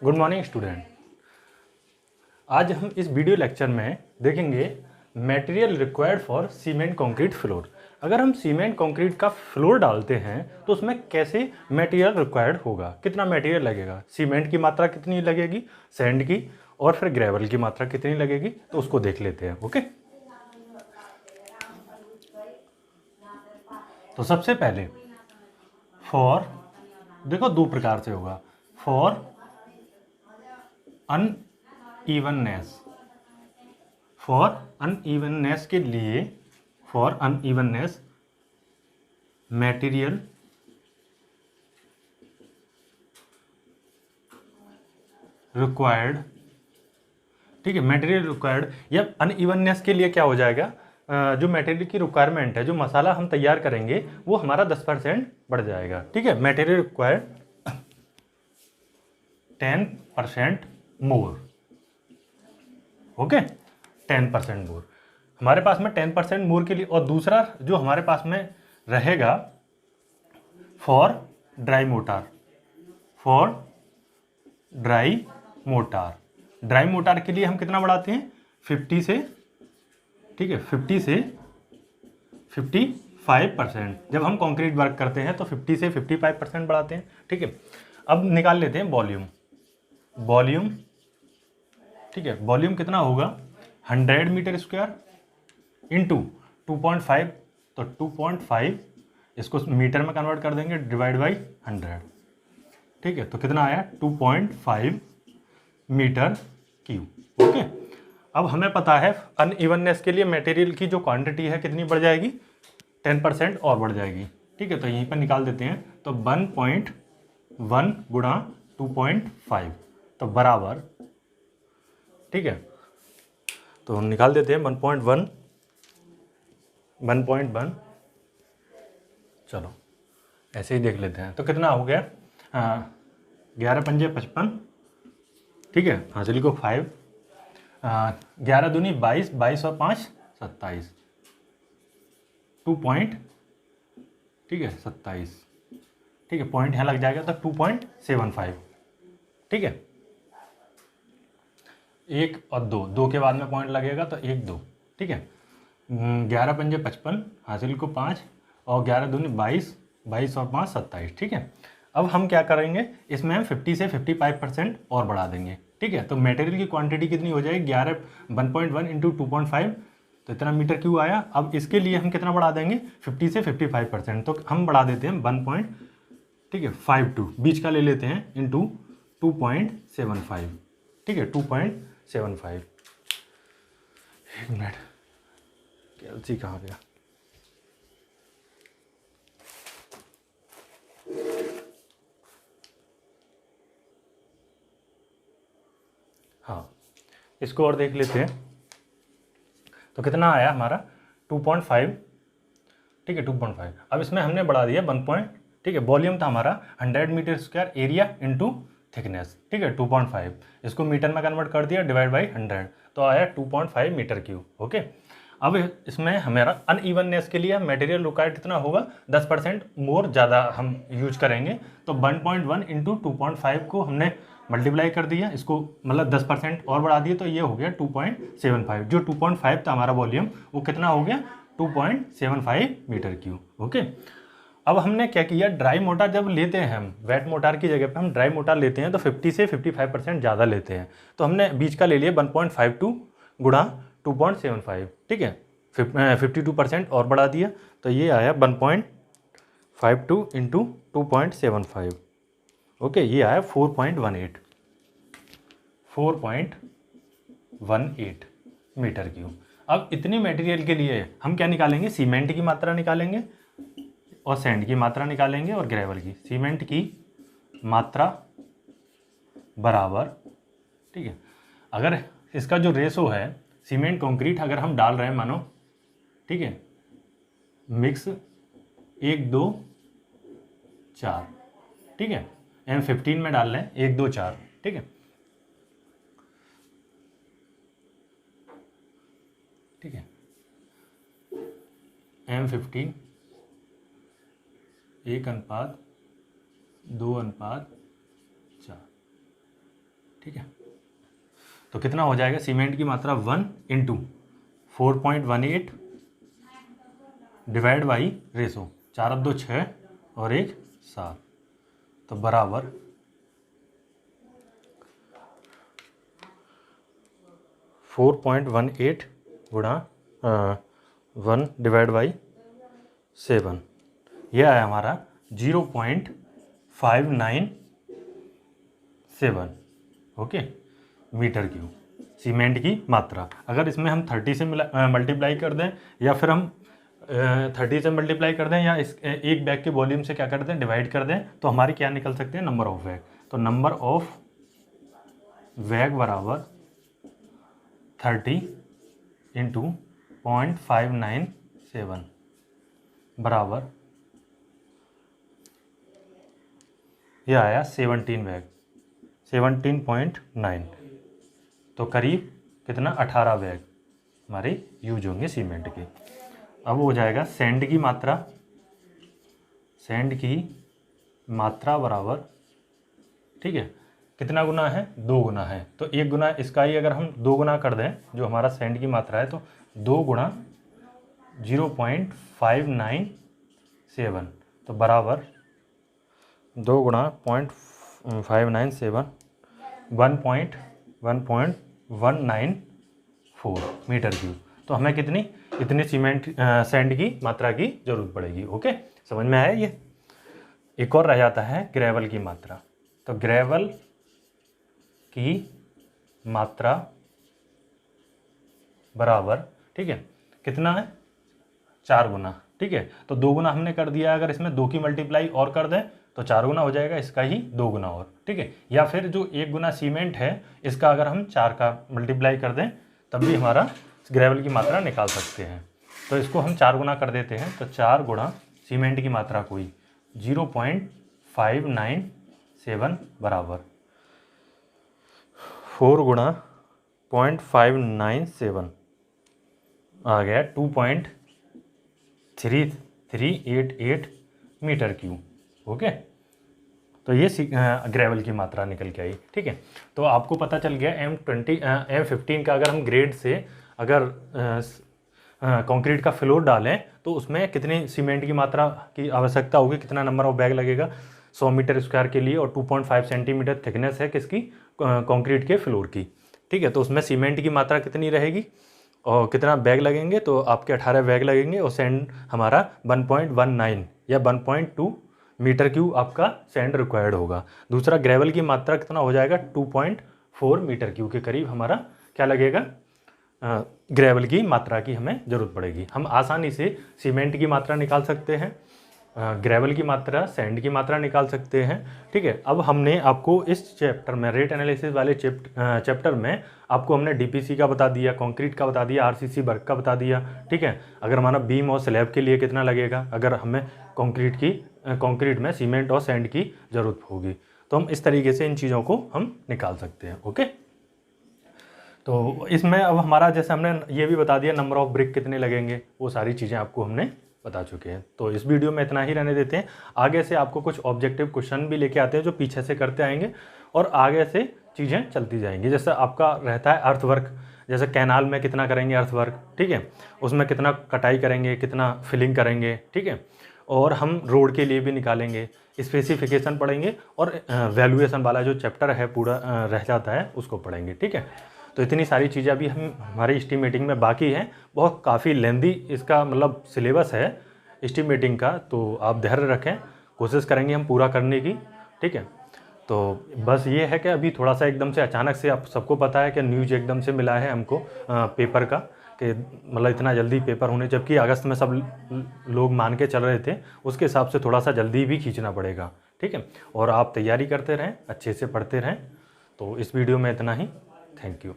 Good morning student. आज हम इस वीडियो लेक्चर में देखेंगे material required for cement concrete floor. अगर हम सीमेंट कंक्रीट का फ्लोर डालते हैं तो उसमें कैसे मटेरियल रिक्वायर्ड होगा, कितना मटेरियल लगेगा, सीमेंट की मात्रा कितनी लगेगी, सैंड की और फिर ग्रेवल की मात्रा कितनी लगेगी, तो उसको देख लेते हैं। ओके, तो सबसे पहले फॉर, देखो दो प्रकार से होगा, फॉर अनइवननेस, फॉर अनइवननेस के लिए, फॉर अनइवननेस मटेरियल रिक्वायर्ड, ठीक है, मटेरियल रिक्वायर्ड या अनइवननेस के लिए क्या हो जाएगा, जो मटेरियल की रिक्वायरमेंट है, जो मसाला हम तैयार करेंगे वो हमारा 10% बढ़ जाएगा। ठीक है, मटेरियल रिक्वायर्ड 10% मोर। ओके, 10% मोर हमारे पास में 10% मोर के लिए। और दूसरा जो हमारे पास में रहेगा for dry motor, for dry motor, dry motor के लिए हम कितना बढ़ाते हैं, 50 से, ठीक है, 50 से 55%। जब हम कंक्रीट वर्क करते हैं तो 50 से 55% बढ़ाते हैं। ठीक है, अब निकाल लेते हैं वॉल्यूम, वॉल्यूम, ठीक है, वॉल्यूम कितना होगा, 100 मीटर स्क्वायर इंटू 2.5, तो 2.5 इसको मीटर में कन्वर्ट कर देंगे, डिवाइड बाई 100। ठीक है, तो कितना आया, 2.5 मीटर क्यूब। ओके, अब हमें पता है अनइवननेस के लिए मटेरियल की जो क्वांटिटी है कितनी बढ़ जाएगी, 10% और बढ़ जाएगी। ठीक है, तो यहीं पर निकाल देते हैं, तो 1.1 गुणा 2.5 तो बराबर, ठीक है, तो हम निकाल देते हैं 1.1, चलो ऐसे ही देख लेते हैं, तो कितना हो गया, 11 पंजे 55, ठीक है, हासिल को 5, 11 दूनी 22, 22 और 5 27, 2 पॉइंट, ठीक है, 27, ठीक है, पॉइंट यहाँ लग जाएगा तो 2.75, ठीक है, 1 और 2, 2 के बाद में पॉइंट लगेगा तो 1 2, ठीक है, 11 पंजे 55, हासिल को 5 और 11 दूनी 22, 22 और 5 27, ठीक है। अब हम क्या करेंगे, इसमें हम 50 से 55% और बढ़ा देंगे। ठीक है, तो मटेरियल की क्वांटिटी कितनी हो जाएगी, 1.1 इंटू 2.5, तो इतना मीटर क्यूब आया। अब इसके लिए हम कितना बढ़ा देंगे, 50 से 55%, तो हम बढ़ा देते हैं 1, ठीक है, 52 बीच का ले लेते हैं इंटू 2.75, ठीक है, 2.75। एक मिनट, कैलसी कहाँ गया, हाँ, इसको और देख लेते हैं, तो कितना आया हमारा 2.5, ठीक है, 2.5। अब इसमें हमने बढ़ा दिया 1, ठीक है, वॉल्यूम था हमारा 100 metre square, area into thickness, ठीक है, 2.5, इसको मीटर में कन्वर्ट कर दिया, डिवाइड बाई 100, तो आया 2.5 मीटर क्यूब। ओके, अब इसमें हमारा अनइवननेस के लिए मटेरियल रिक्वायर्ड कितना होगा, 10% मोर ज़्यादा हम यूज करेंगे, तो 1.1 इंटू 2.5 को हमने मल्टीप्लाई कर दिया, इसको मतलब 10% और बढ़ा दिए, तो ये हो गया 2.75। जो 2.5 था हमारा वॉल्यूम, वो कितना हो गया, 2.75 मीटर क्यूब। ओके, अब हमने क्या किया, ड्राई मोटार जब लेते हैं हम, वेट मोटार की जगह पे हम ड्राई मोटार लेते हैं तो 50 से 55% ज़्यादा लेते हैं, तो हमने बीच का ले लिया 1.52 गुणा 2.75, ठीक है, 52% और बढ़ा दिया, तो ये आया 1.52 इंटू 2.75। ओके, ये आया 4.18 मीटर क्यूब। अब इतनी मटेरियल के लिए हम क्या निकालेंगे, सीमेंट की मात्रा निकालेंगे और सैंड की मात्रा निकालेंगे और ग्रेवल की। सीमेंट की मात्रा बराबर, ठीक है, अगर इसका जो रेशो है, सीमेंट कंक्रीट अगर हम डाल रहे हैं मानो, ठीक है, मिक्स 1 2 4, ठीक है, M15 में डाल लें 1 2 4, ठीक है, ठीक है, M15 1:2:4, ठीक है। तो कितना हो जाएगा सीमेंट की मात्रा 1 इंटू 4.18 डिवाइड बाई रेशो 4 2 6 और 1 7, तो बराबर 4.18 गुणा 1 डिवाइड बाई 7, यह आया हमारा 0.597 ओके मीटर क्यूब सीमेंट की मात्रा। अगर इसमें हम 30 से मल्टीप्लाई कर दें या फिर हम 30 से मल्टीप्लाई कर दें या इस एक बैग के वॉल्यूम से क्या कर दें डिवाइड कर दें, तो हमारी क्या निकल सकते हैं नंबर ऑफ बैग। तो नंबर ऑफ बैग बराबर 30 इंटू 0.597 बराबर यह आया 17 बैग 17.9, तो करीब कितना 18 बैग हमारे यूज होंगे सीमेंट के। अब हो जाएगा सैंड की मात्रा, सैंड की मात्रा बराबर ठीक है कितना गुना है 2 गुना है, तो 1 गुना इसका ही अगर हम 2 गुना कर दें जो हमारा सैंड की मात्रा है, तो 2 गुणा 0.597 तो बराबर 2 गुणा 0.597 1.194 मीटर क्यूब। तो हमें कितनी इतनी सैंड की मात्रा की जरूरत पड़ेगी। ओके समझ में आया ये। एक और रह जाता है ग्रेवल की मात्रा। तो ग्रेवल की मात्रा बराबर ठीक है कितना है 4 गुना, ठीक है। तो 2 गुना हमने कर दिया, अगर इसमें 2 की मल्टीप्लाई और कर दें तो 4 गुना हो जाएगा, इसका ही 2 गुना और, ठीक है। या फिर जो 1 गुना सीमेंट है इसका अगर हम 4 का मल्टीप्लाई कर दें तब भी हमारा ग्रेवल की मात्रा निकाल सकते हैं। तो इसको हम 4 गुना कर देते हैं, तो 4 गुणा सीमेंट की मात्रा कोई 0.597 बराबर 4 गुणा 0.597 आ गया 2.3388 मीटर क्यूब। ओके तो ये ग्रेवल की मात्रा निकल के आई, ठीक है। तो आपको पता चल गया M15 का अगर हम ग्रेड से अगर कंक्रीट का फ्लोर डालें तो उसमें कितनी सीमेंट की मात्रा की आवश्यकता होगी, कितना नंबर ऑफ बैग लगेगा 100 मीटर स्क्वायर के लिए, और 2.5 सेंटीमीटर थिकनेस है किसकी कंक्रीट के फ्लोर की, ठीक है। तो उसमें सीमेंट की मात्रा कितनी रहेगी और कितना बैग लगेंगे, तो आपके 18 बैग लगेंगे और सैंड हमारा 1.19 या 1.2 मीटर क्यूब आपका सैंड रिक्वायर्ड होगा। दूसरा ग्रेवल की मात्रा कितना हो जाएगा 2.4 मीटर क्यूब के करीब हमारा क्या लगेगा ग्रेवल की मात्रा की हमें ज़रूरत पड़ेगी। हम आसानी से सीमेंट की मात्रा निकाल सकते हैं, ग्रेवल की मात्रा, सैंड की मात्रा निकाल सकते हैं, ठीक है। अब हमने आपको इस चैप्टर में रेट एनालिसिस वाले चैप्टर में आपको हमने डीपीसी का बता दिया, कंक्रीट का बता दिया, आरसीसी वर्क का बता दिया, ठीक है। अगर हमारा बीम और स्लैब के लिए कितना लगेगा, अगर हमें कंक्रीट में सीमेंट और सैंड की ज़रूरत होगी, तो हम इस तरीके से इन चीज़ों को हम निकाल सकते हैं। ओके तो इसमें अब हमारा जैसे हमने ये भी बता दिया नंबर ऑफ ब्रिक कितने लगेंगे, वो सारी चीज़ें आपको हमने बता चुके हैं। तो इस वीडियो में इतना ही रहने देते हैं। आगे से आपको कुछ ऑब्जेक्टिव क्वेश्चन भी लेके आते हैं जो पीछे से करते आएंगे और आगे से चीज़ें चलती जाएंगी। जैसे आपका रहता है अर्थ वर्क, जैसे कैनाल में कितना करेंगे अर्थ वर्क, ठीक है, उसमें कितना कटाई करेंगे, कितना फिलिंग करेंगे, ठीक है। और हम रोड के लिए भी निकालेंगे, स्पेसिफिकेशन पढ़ेंगे और वैल्यूएशन वाला जो चैप्टर है पूरा रह जाता है उसको पढ़ेंगे, ठीक है। तो इतनी सारी चीज़ें अभी हमारी एस्टीमेटिंग में बाकी हैं, बहुत काफ़ी लेंदी इसका मतलब सिलेबस है एस्टीमेटिंग का, तो आप धैर्य रखें, कोशिश करेंगे हम पूरा करने की, ठीक है। तो बस ये है कि अभी थोड़ा सा एकदम से अचानक से आप सबको पता है कि न्यूज एकदम से मिला है हमको पेपर का, कि मतलब इतना जल्दी पेपर होने, जबकि अगस्त में सब लोग मान के चल रहे थे, उसके हिसाब से थोड़ा सा जल्दी भी खींचना पड़ेगा, ठीक है। और आप तैयारी करते रहें, अच्छे से पढ़ते रहें। तो इस वीडियो में इतना ही, थैंक यू।